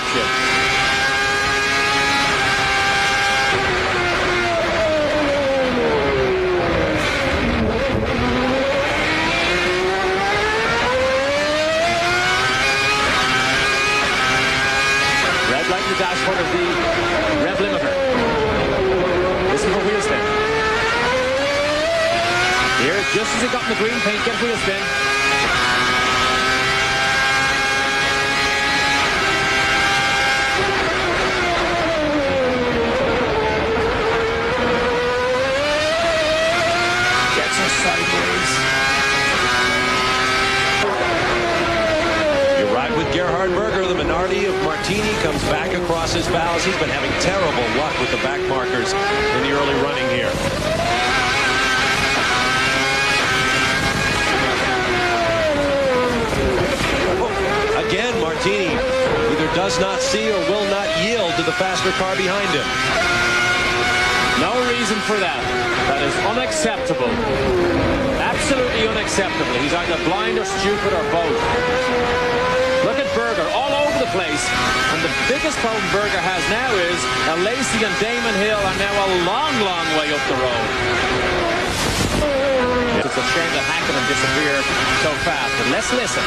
championship. Red light in the dashboard of the Rev Limiter. This is for wheel spin. Here, just as it got in the green paint, get wheel spin. Gets her sideways. You ride with Gerhard Berger. The Minardi of Martini comes back across his bows. He's been having terrible luck with the back markers in the early running here. Again, Martini either does not see or will not yield to the faster car behind him. No reason for that. That is unacceptable. Absolutely unacceptable. He's either blind or stupid or both. Look at Berger all over the place. And the biggest problem Berger has now is Lacey and Damon Hill are now a long, long way up the road. It's a shame that Hakkinen disappeared so fast, but let's listen.